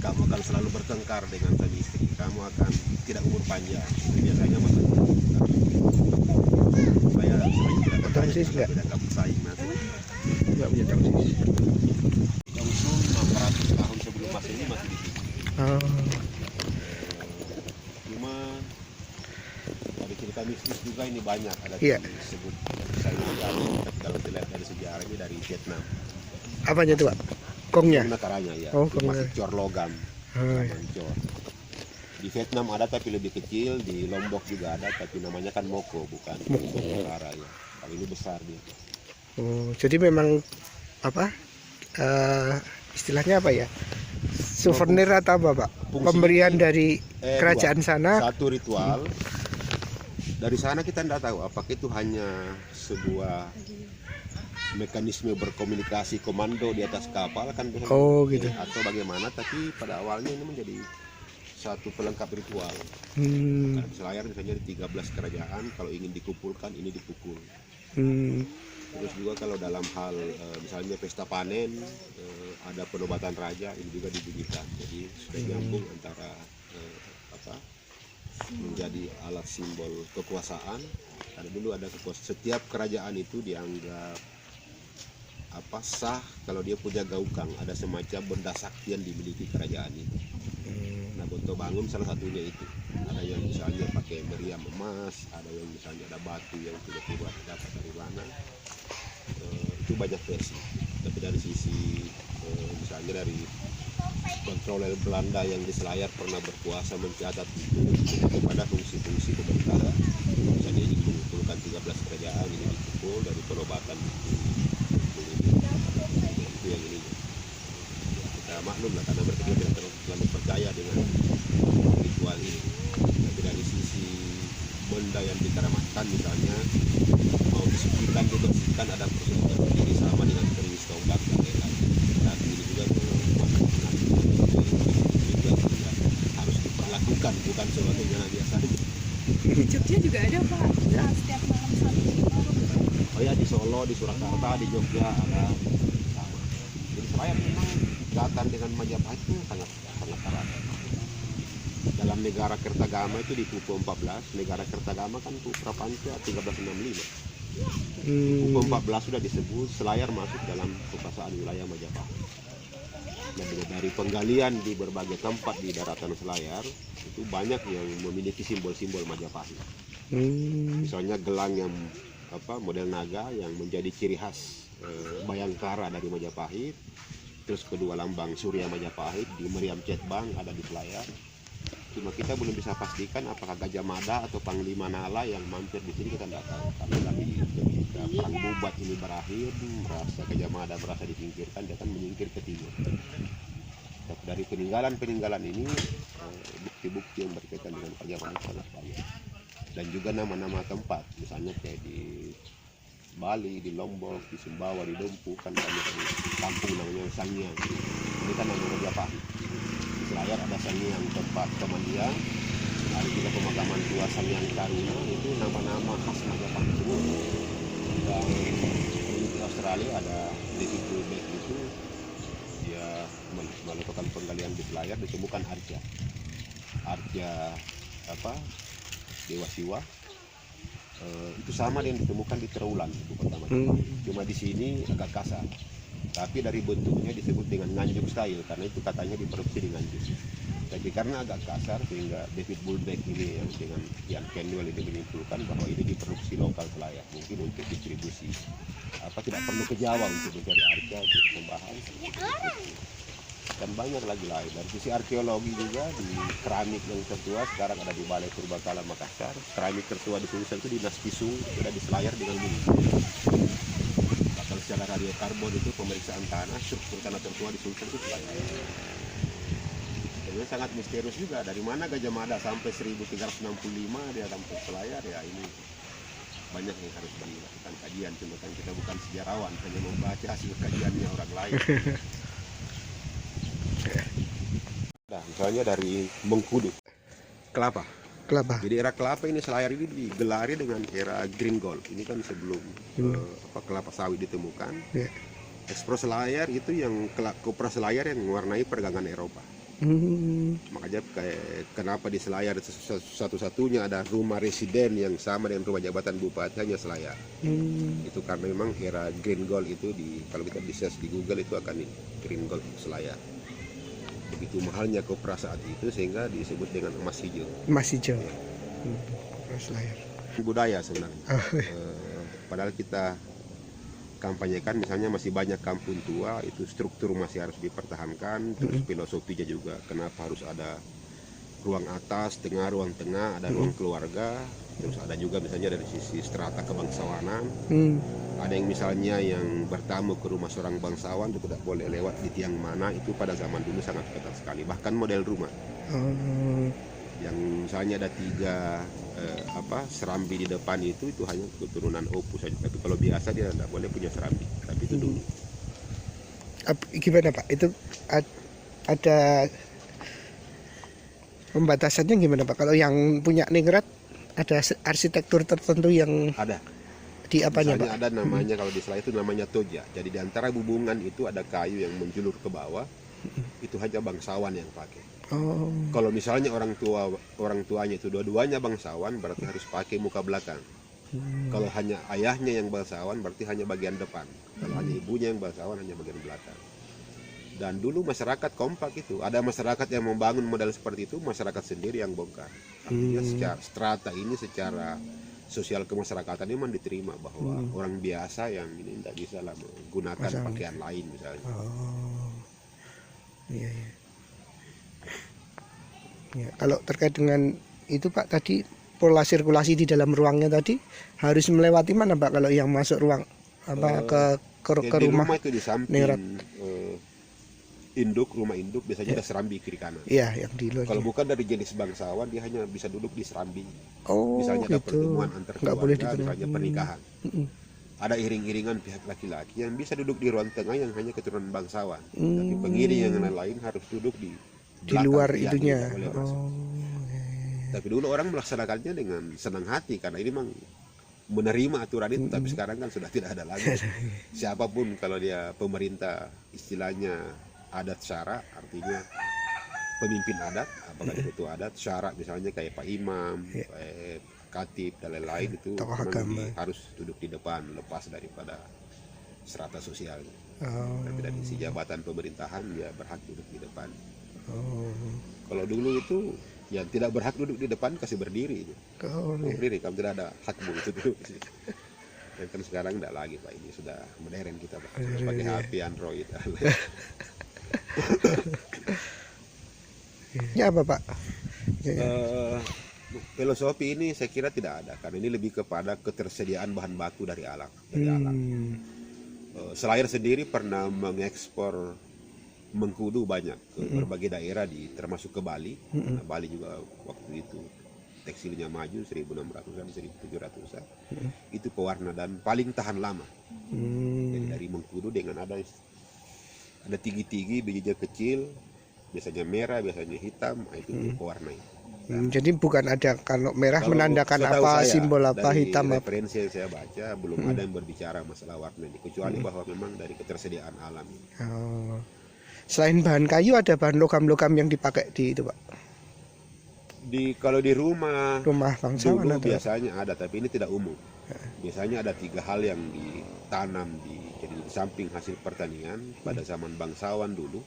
kamu akan selalu bertengkar dengan suami istri, kamu akan tidak umur panjang. Itu biasanya masalah supaya tidak bertanya dengan tidak bersaing nanti. Nggak punya tangsis. Langsung 600 tahun sebelum Masehi masih di sini. Cuma dari cerita mistis juga ini banyak ada disebut saya tapi kalau dilihat dari sejarah ini dari Vietnam. Apanya tuh, Pak? Kongnya? Karanya ya. Oh, itu masih cor logam. Cor. Di Vietnam ada tapi lebih kecil, di Lombok juga ada tapi namanya kan moko bukan utara ya. Kalau ini besar dia. Oh, jadi memang apa? Istilahnya apa ya? Souvenir atau apa, Pak? Pemberian dari kerajaan sana. Satu ritual. Dari sana kita tidak tahu apakah itu hanya sebuah mekanisme berkomunikasi komando di atas kapal kan gitu. Atau bagaimana, tapi pada awalnya ini menjadi satu pelengkap ritual. Nah, di Selayar misalnya di 13 kerajaan kalau ingin dikumpulkan ini dipukul. Terus juga kalau dalam hal misalnya pesta panen ada penobatan raja ini juga dibunyikan. Jadi sudah nyambung antara menjadi alat simbol kekuasaan. Karena dulu ada setiap kerajaan itu dianggap sah kalau dia punya gaukang, ada semacam benda sakti yang dimiliki kerajaan itu. Nah, Bonto Bangun salah satunya itu. Ada yang misalnya pakai meriam emas, ada yang misalnya ada batu yang tiba-tiba dapat dari mana. Itu banyak versi. Tapi dari sisi misalnya dari kontroler Belanda yang di Selayar pernah berkuasa mencatat itu kepada fungsi-fungsi pemerintahan. Misalnya ingin mengumpulkan 13 kerajaan ini dipukul dari penobatan itu yang ini. Kita maklum lah karena mereka tidak terlalu percaya dengan ritual ini. Tapi dari sisi benda yang dikeramatkan misalnya mau disucikan dibersihkan ada prosedur ini sama dengan keris tombak dan lain-lain. Dan ini juga harus diperlakukan bukan sesuatu yang biasa. Di Jogja juga ada, Pak, ya? Setiap malam satu. Oh ya, di Solo, di Surakarta, di Jogja ada sama. Jadi Selayar memang ikatan dengan Majapahit itu sangat erat. Dalam negara Kertagama itu di Pupu 14, negara Kertagama kan Prapanca 1365. Pupu 14 sudah disebut Selayar masuk dalam kekuasaan wilayah Majapahit. Nah, dari penggalian di berbagai tempat di daratan Selayar itu banyak yang memiliki simbol-simbol Majapahit. Misalnya gelang yang model naga yang menjadi ciri khas Bayangkara dari Majapahit. Terus kedua lambang Surya Majapahit di Meriam Cetbang ada di Selayar. Cuma kita belum bisa pastikan apakah Gajah Mada atau Panglima Nala yang mampir di sini kita tidak tahu. Karena dari ketika perang Bubat ini berakhir, merasa Gajah Mada merasa disingkirkan, dia akan menyingkir ke timur. Dari peninggalan ini bukti-bukti yang berkaitan dengan Gajah Mada sangat banyak. Dan juga nama-nama tempat, misalnya kayak di Bali, di Lombok, di Sumbawa, di Dompu kan banyak kampung namanya Sangiang. Ini kan nama Majapahit. Di Selayar ada Sangiang tempat pemandian, ada juga pemakaman tua Sangiang Taruna, itu nama-nama khas Majapahit semua. Dan di Australia ada David Bulbeck itu dia melakukan penggalian di Selayar ditemukan arca Dewa Siwa. Itu sama yang ditemukan di Terulan, ibu kota Majapahit. Cuma di sini agak kasar. Tapi dari bentuknya disebut dengan Nganjuk style karena itu katanya diproduksi di Nganjuk. Tapi karena agak kasar sehingga David Bulbeck ini yang dengan Ian Kenwell ini menyimpulkan bahwa ini diproduksi lokal Selayar, mungkin untuk distribusi. Tidak perlu ke Jawa untuk mencari arca, untuk pembahan. Dan banyak lagi lain. Dari sisi arkeologi juga di keramik yang tertua sekarang ada di Balai Purbakala Makassar. Keramik tertua di Sulsel itu di Dinas Pisung, sudah di Selayar dengan bumi. Bakal secara radiokarbon itu pemeriksaan tanah, struktur tanah tertua di Sulsel itu Selayar. Jadi sangat misterius juga dari mana Gajah Mada sampai 1365 dia sampai Selayar ya ini banyak yang harus dilakukan kajian. Cuma kan kita bukan sejarawan, hanya membaca hasil kajiannya orang lain. Nah, misalnya dari Mengkudu kelapa. Jadi era kelapa ini Selayar ini digelari dengan era Green Gold. Ini kan sebelum kelapa sawit ditemukan. Ekspor Selayar itu yang kopra Selayar yang mewarnai perdagangan Eropa. Makanya kayak kenapa di Selayar satu-satunya ada rumah residen yang sama dengan rumah jabatan bupati hanya Selayar. Itu karena memang era Green Gold itu kalau kita bisa di Google itu akan Green Gold Selayar. Begitu mahalnya kopra saat itu sehingga disebut dengan emas hijau. Emas hijau. Selayar. Budaya sebenarnya. Padahal kita kampanyekan misalnya masih banyak kampung tua, itu struktur masih harus dipertahankan, terus filosofinya juga kenapa harus ada ruang atas, tengah, ruang tengah, ada ruang keluarga, terus ada juga misalnya dari sisi strata kebangsawanan, ada yang misalnya yang bertamu ke rumah seorang bangsawan itu tidak boleh lewat di tiang mana, itu pada zaman dulu sangat ketat sekali, bahkan model rumah yang misalnya ada 3 serambi di depan itu hanya keturunan Opus saja, tapi kalau biasa dia tidak boleh punya serambi, tapi itu dulu. Gimana Pak, itu ada pembatasannya gimana Pak? Kalau yang punya ningrat ada arsitektur tertentu yang Ada di apanya misalnya Pak? ada namanya kalau di Selayar itu namanya toja, jadi di antara bubungan itu ada kayu yang menjulur ke bawah, itu hanya bangsawan yang pakai. Kalau misalnya orang tuanya itu dua-duanya bangsawan, berarti harus pakai muka belakang. Kalau hanya ayahnya yang bangsawan, berarti hanya bagian depan. Kalau hanya ibunya yang bangsawan, hanya bagian belakang. Dan dulu masyarakat kompak itu. Ada masyarakat yang membangun model seperti itu, masyarakat sendiri yang bongkar. Artinya secara strata ini secara sosial kemasyarakatan memang diterima bahwa orang biasa yang ini tidak bisa lah menggunakan pakaian lain misalnya. Iya. Ya, kalau terkait dengan itu Pak, tadi pola sirkulasi di dalam ruangnya tadi harus melewati mana Pak kalau yang masuk ruang ke rumah itu di samping rumah induk biasanya ada serambi kiri kanan. Iya, yang di luar. Kalau bukan dari jenis bangsawan dia hanya bisa duduk di serambi. Oh, misalnya ada gitu. pertemuan antar Nggak boleh keluarga, di misalnya pernikahan. Ada iring-iringan pihak laki-laki yang bisa duduk di ruang tengah yang hanya keturunan bangsawan. Tapi pengiring yang lain harus duduk di luar belakang, itunya. Tapi dulu orang melaksanakannya dengan senang hati karena ini memang menerima aturan itu. Tapi sekarang kan sudah tidak ada lagi. Siapapun kalau dia pemerintah istilahnya adat syara, artinya pemimpin adat, apakah itu adat syara misalnya kayak Pak Imam, Katib dan lain-lain itu harus duduk di depan lepas daripada strata sosialnya. Tapi dari si jabatan pemerintahan dia berhak duduk di depan. Kalau dulu itu yang tidak berhak duduk di depan kasih berdiri itu. Berdiri, kamu tidak ada hakmu itu duduk. Dan kan sekarang tidak lagi Pak, ini sudah modern kita Pak. Sudah pakai HP Android. Ya apa Pak? Filosofi ini saya kira tidak ada karena ini lebih kepada ketersediaan bahan baku dari alam. Selayar sendiri pernah mengekspor mengkudu banyak ke berbagai daerah termasuk ke Bali. Bali juga waktu itu tekstilnya maju 1600-an 1700-an. Itu pewarna dan paling tahan lama. Jadi dari mengkudu dengan ada tigi-tigi bijinya kecil, biasanya merah, biasanya hitam, itu pewarna itu. Jadi bukan ada kalau merah menandakan apa, simbol apa, hitam apa. Referensi yang saya baca belum ada yang berbicara masalah warna ini, kecuali bahwa memang dari ketersediaan alam ini. Selain bahan kayu ada bahan logam-logam yang dipakai di itu Pak? Kalau di rumah bangsawan dulu biasanya ada, tapi ini tidak umum. Biasanya ada 3 hal yang ditanam jadi di samping hasil pertanian pada zaman bangsawan dulu.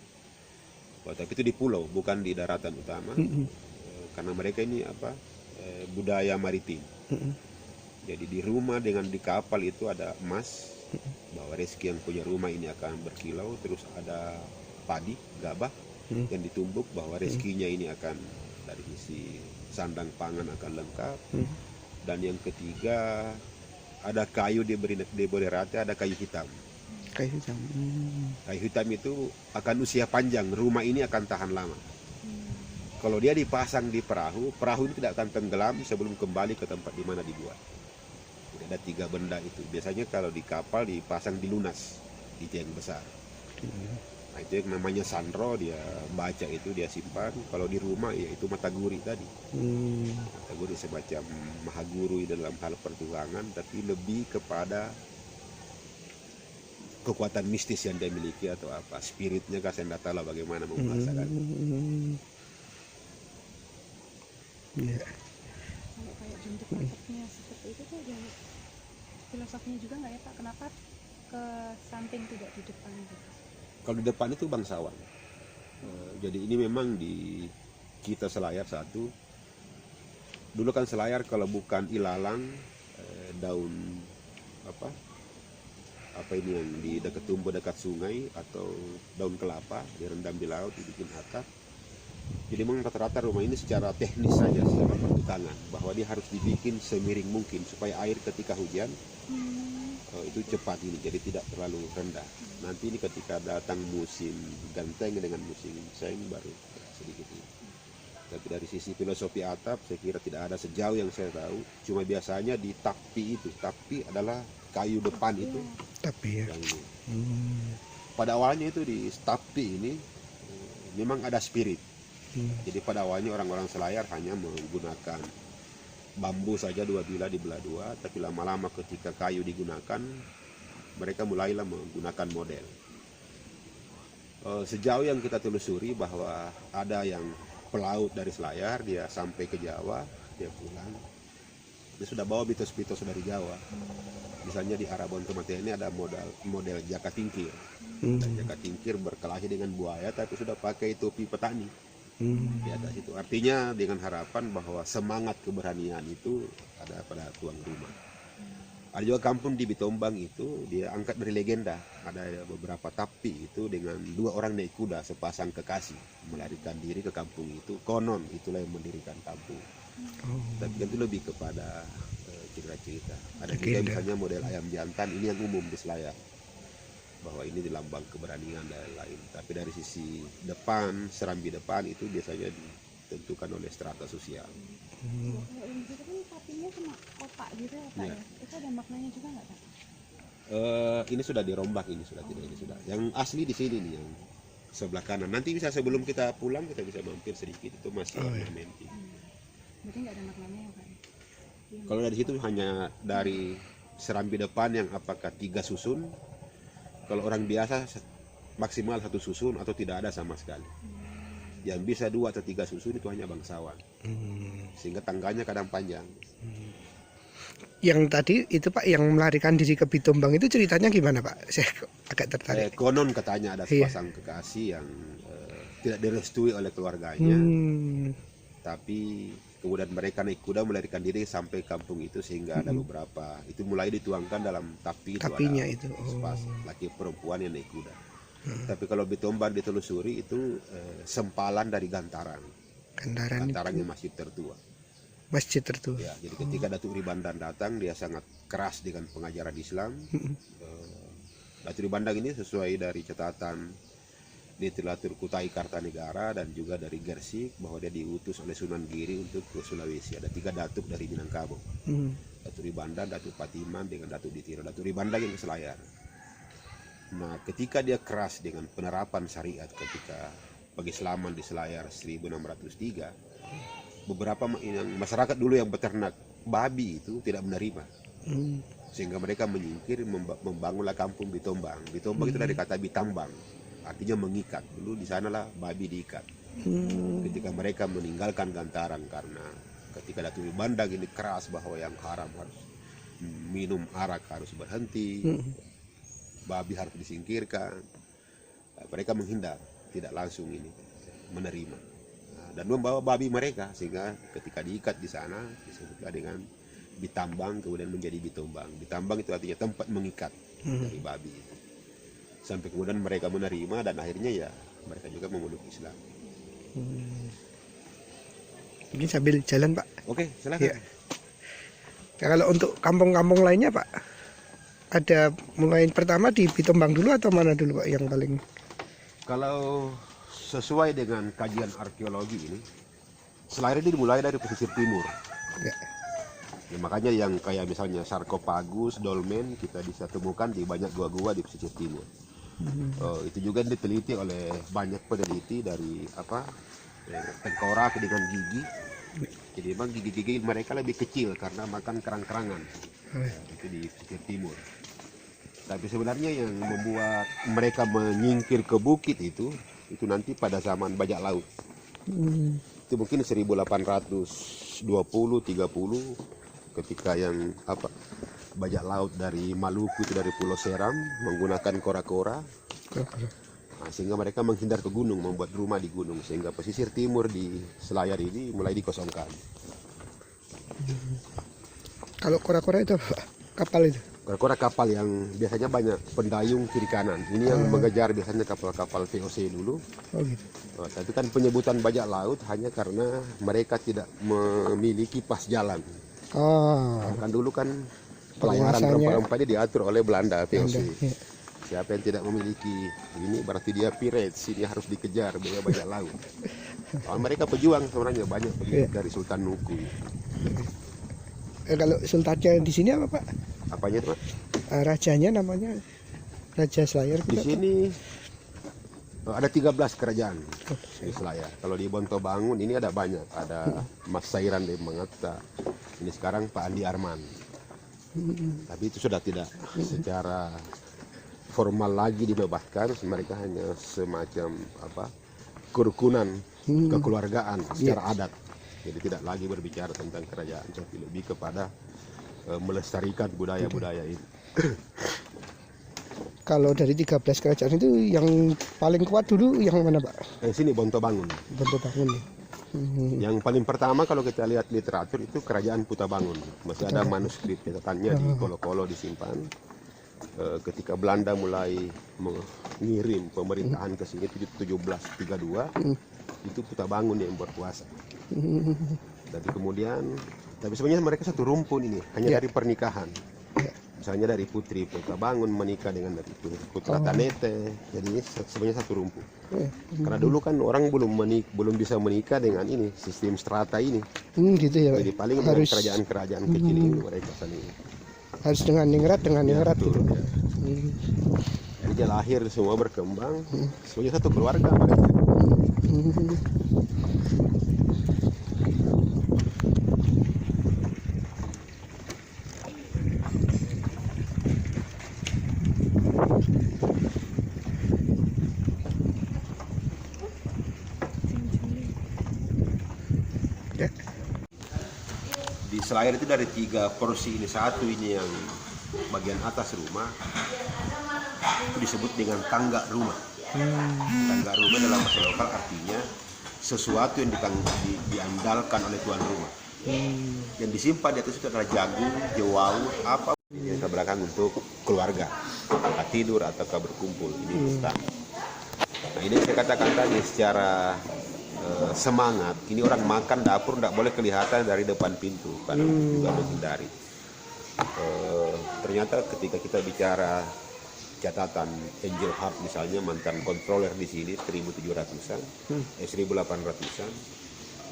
Tapi itu di pulau, bukan di daratan utama. Karena mereka ini budaya maritim. Jadi di rumah dengan di kapal itu ada emas, bahwa rezeki yang punya rumah ini akan berkilau. Terus ada padi, gabah yang ditumbuk, bahwa rezekinya ini akan dari sisi sandang pangan akan lengkap. Dan yang ketiga ada kayu diberi rata, ada kayu hitam. Kayu hitam itu akan usia panjang, rumah ini akan tahan lama. Kalau dia dipasang di perahu ini tidak akan tenggelam sebelum kembali ke tempat di mana dibuat. Jadi ada 3 benda itu. Biasanya kalau di kapal dipasang di lunas, di tiang besar. Nah, itu yang namanya sandro, dia baca itu, dia simpan. Kalau di rumah ya itu mataguri tadi. Mataguri semacam mahaguru dalam hal pertukangan, tapi lebih kepada kekuatan mistis yang dia miliki atau apa spiritnya kah, saya tidak tahu lah bagaimana membahasakan. Ya. Kalau kayak bentuk atapnya seperti itu tuh ada filosofinya juga nggak ya Pak? Kenapa ke samping tidak di depan gitu? Kalau di depan itu bangsawan. Jadi ini memang di kita Selayar satu. Dulu kan Selayar kalau bukan ilalang, daun apa ini yang di dekat tumbuh dekat sungai atau daun kelapa direndam di laut dibikin atap. Jadi memang rata-rata rumah ini secara teknis saja, secara pertukangan, bahwa dia harus dibikin semiring mungkin supaya air ketika hujan itu cepat ini, jadi tidak terlalu rendah. Nanti ini ketika datang musim ganteng dengan musim seng baru sedikit ini. Tapi dari sisi filosofi atap saya kira tidak ada sejauh yang saya tahu. Cuma biasanya di tapi itu, tapi adalah kayu depan itu. Tapi ya. Yang ini. Pada awalnya itu di tapi ini memang ada spirit. Jadi pada awalnya orang-orang Selayar hanya menggunakan bambu saja dua bilah dibelah dua, tapi lama-lama ketika kayu digunakan, mereka mulailah menggunakan model. Sejauh yang kita telusuri bahwa ada yang pelaut dari Selayar, dia sampai ke Jawa, dia pulang, dia sudah bawa mitos-mitos dari Jawa. Misalnya di Arabon Kematian ini ada model jaka tingkir. Dan jaka tingkir berkelahi dengan buaya, tapi sudah pakai topi petani. Di atas itu artinya dengan harapan bahwa semangat keberanian itu ada pada tuan rumah. Ada juga kampung di Bitombang itu dia angkat dari legenda, ada beberapa tapi itu dengan dua orang naik kuda sepasang kekasih melarikan diri ke kampung itu, konon itulah yang mendirikan kampung. Tapi itu lebih kepada cerita-cerita. Ada juga misalnya model ayam jantan, ini yang umum di Selayar, bahwa ini di lambang keberanian dan lain-lain. Tapi dari sisi depan, serambi depan itu biasanya ditentukan oleh strata sosial. Kalau ini gitu kan tapinya cuma kotak gitu ya Pak ya? Itu ada maknanya juga nggak Pak? Ini sudah dirombak, ini sudah tidak, ini sudah. Yang asli di sini nih, yang sebelah kanan. Nanti bisa sebelum kita pulang kita bisa mampir sedikit, itu masih ornamentik. Berarti nggak ada maknanya ya Pak? Kalau dari situ hanya dari serambi depan yang apakah 3 susun. Kalau orang biasa maksimal 1 susun atau tidak ada sama sekali. Yang bisa 2 atau 3 susun itu hanya bangsawan. Sehingga tangganya kadang panjang. Yang tadi itu Pak yang melarikan diri ke Bitombang itu ceritanya gimana Pak? Saya agak tertarik. Konon katanya ada sepasang kekasih yang tidak direstui oleh keluarganya. Tapi kemudian mereka naik kuda melarikan diri sampai kampung itu, sehingga ada beberapa itu mulai dituangkan dalam tapi itu Tapinya ada itu. laki perempuan yang naik kuda. Tapi kalau Bitombang ditelusuri itu sempalan dari Gantarang yang masih tertua. Masjid tertua. Ya, jadi ketika Datuk Ribandan datang, dia sangat keras dengan pengajaran Islam. Datuk Ribandang ini sesuai dari catatan literatur Kutai Kartanegara dan juga dari Gersik bahwa dia diutus oleh Sunan Giri untuk ke Sulawesi. Ada 3 datuk dari Minangkabau. Datuk Ribandan, Datuk Patiman dengan Datuk Ditiro. Datuk Ribandan yang ke Selayar. Nah, ketika dia keras dengan penerapan syariat ketika pengislaman di Selayar 1603, beberapa yang masyarakat dulu yang beternak babi itu tidak menerima. Sehingga mereka menyingkir, membangunlah kampung Bitombang. Bitombang itu dari kata bitambang, artinya mengikat. Dulu di sanalah babi diikat. Ketika mereka meninggalkan Gantarang, karena ketika Datuk Ribandang ini keras bahwa yang haram harus minum arak harus berhenti, babi harus disingkirkan, mereka menghindar, tidak langsung ini menerima. Dan membawa babi mereka, sehingga ketika diikat di sana disebutlah dengan bitambang, kemudian menjadi Bitombang. Bitambang itu artinya tempat mengikat dari babi itu. Sampai kemudian mereka menerima dan akhirnya ya mereka juga memeluk Islam. Ini sambil jalan Pak. Oke, silakan. Ya. Nah, kalau untuk kampung-kampung lainnya Pak, ada mulai pertama di Bitombang dulu atau mana dulu Pak yang paling? Kalau sesuai dengan kajian arkeologi ini, Selayar ini dimulai dari pesisir timur. Ya. Ya, makanya yang kayak misalnya sarkofagus, dolmen kita bisa temukan di banyak gua-gua di pesisir timur. Itu juga diteliti oleh banyak peneliti dari tengkorak dengan gigi. Jadi memang gigi-gigi mereka lebih kecil karena makan kerang-kerangan. Itu di pesisir timur. Tapi sebenarnya yang membuat mereka menyingkir ke bukit itu nanti pada zaman bajak laut. Itu mungkin 1820 30 ketika yang bajak laut dari Maluku itu dari Pulau Seram menggunakan kora-kora. Nah, sehingga mereka menghindar ke gunung, membuat rumah di gunung, sehingga pesisir timur di Selayar ini mulai dikosongkan. Kalau kora-kora itu apa, Pak? Kapal itu? Kora-kora kapal yang biasanya banyak pendayung kiri kanan. Ini yang mengejar biasanya kapal-kapal VOC dulu. Oh gitu. Tapi kan penyebutan bajak laut hanya karena mereka tidak memiliki pas jalan. Kan dulu kan pelayaran rempah-rempah ini diatur oleh Belanda VOC. Ya. Siapa yang tidak memiliki ini berarti dia pirates, ini harus dikejar bea bajak laut. Mereka pejuang sebenarnya banyak dari Sultan Nuku. Kalau sultannya di sini apa, Pak? Apanya itu, Pak? Rajanya namanya Raja Selayar. Di sini ada 13 kerajaan di Selayar. Kalau di Bontobangun ini ada banyak, ada Mas Sairan de Mangata. Ini sekarang Pak Andi Arman. Tapi itu sudah tidak secara formal lagi dibebaskan, mereka hanya semacam kerukunan kekeluargaan secara adat. Jadi tidak lagi berbicara tentang kerajaan, tapi lebih kepada melestarikan budaya-budaya ini. Kalau dari 13 kerajaan itu yang paling kuat dulu yang mana, Pak? Yang sini Bontobangun. Bontobangun. Yang paling pertama kalau kita lihat literatur itu kerajaan Putabangun. Masih ada manuskrip catatannya di Kolo-Kolo disimpan. Ketika Belanda mulai mengirim pemerintahan ke sini 1732, itu Putabangun yang berkuasa. Tapi kemudian, sebenarnya mereka satu rumpun ini, hanya dari pernikahan. Misalnya dari Putri Putabangun menikah dengan dari Putra Tanete, jadi sebenarnya satu rumpun. Karena dulu kan orang belum bisa menikah dengan ini sistem strata ini. Gitu ya, Pak. Jadi paling dengan kerajaan-kerajaan kecil ini mereka saling. Harus dengan ningrat gitu. Ya. Jadi dia lahir semua berkembang, semuanya satu keluarga mereka. Di Selayar itu dari 3 porsi ini, satu ini yang bagian atas rumah itu disebut dengan tangga rumah. Tangga rumah dalam bahasa lokal artinya sesuatu yang diandalkan oleh tuan rumah. Yang disimpan di atas itu adalah jagung, jewau, apa yang ke belakang untuk keluarga, tidur atau berkumpul. Ini utama. Nah, ini saya katakan tadi secara semangat. Ini orang makan dapur tidak boleh kelihatan dari depan pintu karena juga menghindari. Ternyata ketika kita bicara catatan Angel Heart misalnya, mantan controller di sini 1700-an, 1800-an,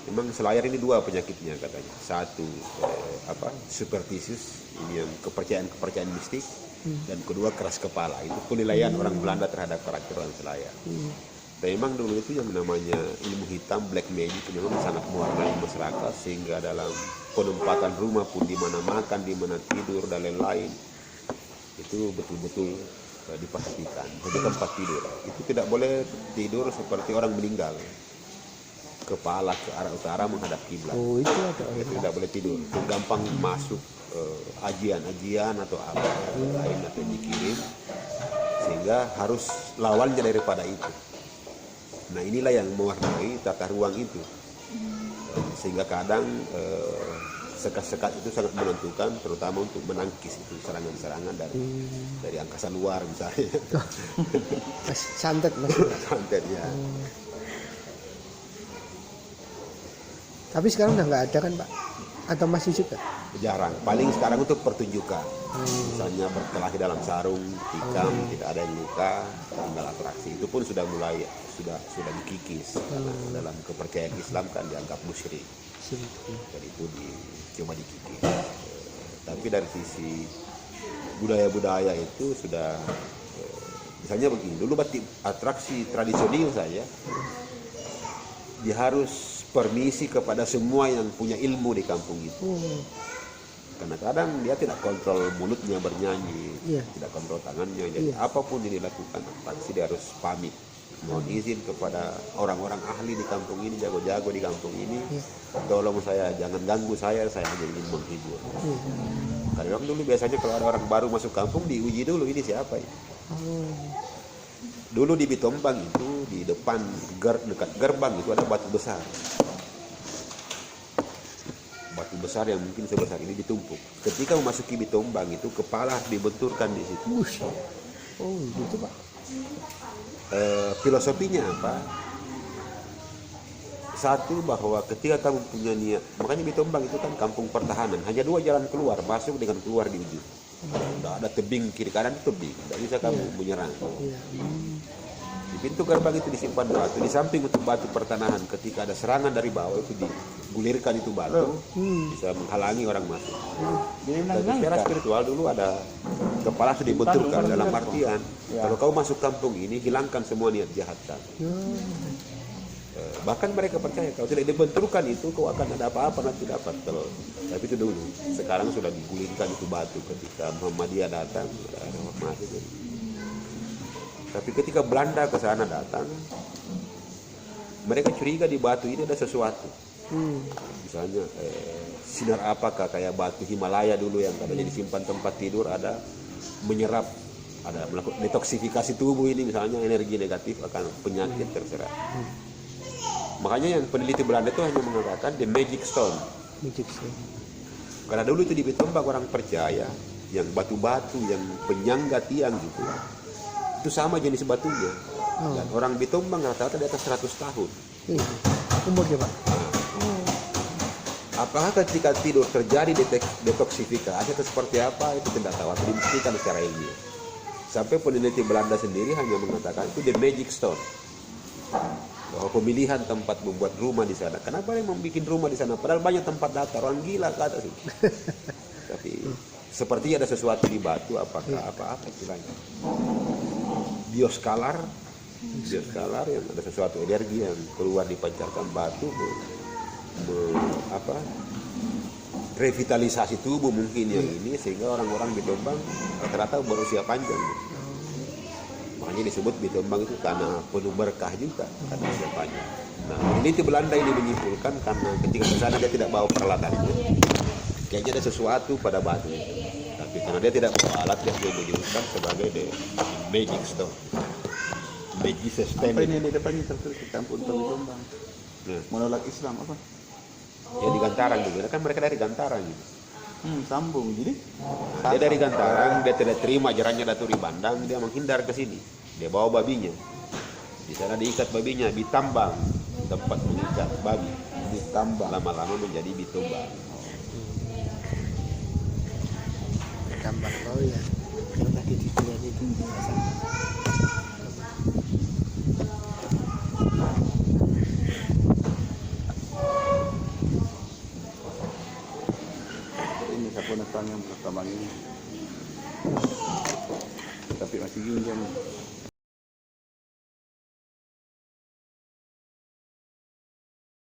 memang Selayar ini 2 penyakitnya katanya. Satu superstisius, ini yang kepercayaan mistik, dan kedua keras kepala. Itu penilaian orang Belanda terhadap karakter orang Selayar. Dan memang dulu itu yang namanya ilmu hitam, black magic, memang sangat mewarnai masyarakat, sehingga dalam penempatan rumah pun, di mana makan, di mana tidur dan lain-lain, itu betul-betul dipastikan. Jadi tempat tidur itu tidak boleh tidur seperti orang meninggal, kepala ke arah utara menghadap kiblat. Itu tidak boleh tidur. Itu gampang masuk ajian-ajian atau apa lain atau dikirim, sehingga harus lawannya daripada itu. Nah, inilah yang mewarnai tata ruang itu, sehingga kadang sekat-sekat itu sangat menentukan, terutama untuk menangkis itu serangan-serangan dari angkasa luar misalnya. Santet ya. Tapi sekarang udah nggak ada kan, Pak? Atau masih juga? Jarang. Paling sekarang untuk pertunjukan. Misalnya berkelahi dalam sarung, tikam, tidak ada yang luka, tinggal atraksi. Itu pun sudah mulai sudah dikikis. Karena dalam kepercayaan Islam kan dianggap musyrik. Jadi itu coba dikikis. Tapi dari sisi budaya-budaya itu sudah, misalnya begini, dulu batik atraksi tradisional saja, dia harus permisi kepada semua yang punya ilmu di kampung itu. Karena kadang dia tidak kontrol mulutnya bernyanyi, Iya. tidak kontrol tangannya. Jadi Iya. apapun yang dilakukan, pasti dia harus pamit. Mohon izin kepada orang-orang ahli di kampung ini, jago-jago di kampung ini. Iya. Tolong saya, jangan ganggu saya hanya ingin menghibur. Iya. Karena orang dulu biasanya kalau ada orang baru masuk kampung, diuji dulu ini siapa ini. Oh. Dulu di Bitombang itu, di depan dekat gerbang itu ada batu besar. Batu besar yang mungkin sebesar ini ditumpuk. Ketika memasuki Bitombang itu, kepala harus dibenturkan di situ. Wush. Oh, gitu Pak. Filosofinya apa? Satu, bahwa ketika kamu punya niat, makanya Bitombang itu kan kampung pertahanan, hanya 2 jalan keluar, masuk dengan keluar di ujung. Tidak ada tebing kiri kanan, tebing, tidak bisa kamu menyerang. Iya. Di pintu gerbang itu disimpan batu, di samping untuk batu pertahanan. Ketika ada serangan dari bawah itu digulirkan itu batu, bisa menghalangi orang masuk. Dan secara spiritual dulu ada kepala sudah dibenturkan dalam artian, kalau kau masuk kampung ini, hilangkan semua niat jahat kamu. Bahkan mereka percaya kalau tidak dibenturkan itu kau akan ada apa-apa nanti dapat. Tapi itu dulu. Sekarang sudah digulingkan itu batu ketika Muhammadiyah datang, ada hormat itu. Tapi ketika Belanda ke sana datang, mereka curiga di batu ini ada sesuatu. Misalnya sinar apakah kayak batu Himalaya dulu yang katanya disimpan tempat tidur, ada menyerap, ada melakukan detoksifikasi tubuh ini, misalnya energi negatif akan penyakit terserah. Makanya yang peneliti Belanda itu hanya mengatakan the magic stone. Magic stone. Karena dulu itu di Bitombang orang percaya yang batu-batu yang penyangga tiang gitu, itu sama jenis batunya. Dan orang Bitombang rata-rata di atas 100 tahun. Umurnya Pak. Apakah ketika tidur terjadi detoksifikasi atau seperti apa, itu tidak tahu, atau dibuktikan secara ilmiah. Sampai peneliti Belanda sendiri hanya mengatakan itu the magic stone. Bahwa pemilihan tempat membuat rumah di sana. Kenapa dia membuat rumah di sana? Padahal banyak tempat datar, orang gila ke atas itu. Tapi sepertinya ada sesuatu di batu, apakah apa istilahnya? Bioskalar yang ada sesuatu energi yang keluar dipancarkan batu, revitalisasi tubuh mungkin yang ini, sehingga orang-orang Bitombang rata-rata berusia panjang. Makanya disebut Bitombang itu tanah penuh berkah juga karena usia panjang. Nah, peneliti Belanda ini menyimpulkan karena ketika ke sana dia tidak bawa peralatannya, kayaknya ada sesuatu pada batu itu. Tapi karena dia tidak bawa alat, dia menyebutkan sebagai the magic stone, magic system. Apa ini di depannya tertulis kampung Bitombang? Nah, Menolak Islam apa? ya di Gantarang juga, kan mereka dari Gantarang gitu. Sambung jadi. Dia dari Gantarang, dia tidak terima ajarannya Daturi Bandang, dia menghindar ke sini. Dia bawa babinya. Di sana diikat babinya, ditambang tempat mengikat babi. Ditambang lama-lama menjadi Bitombang. Tambah. Oh ya. Kalau tadi dilihat itu sama. Ini sapu yang pertama ini. Tapi masih ginjal.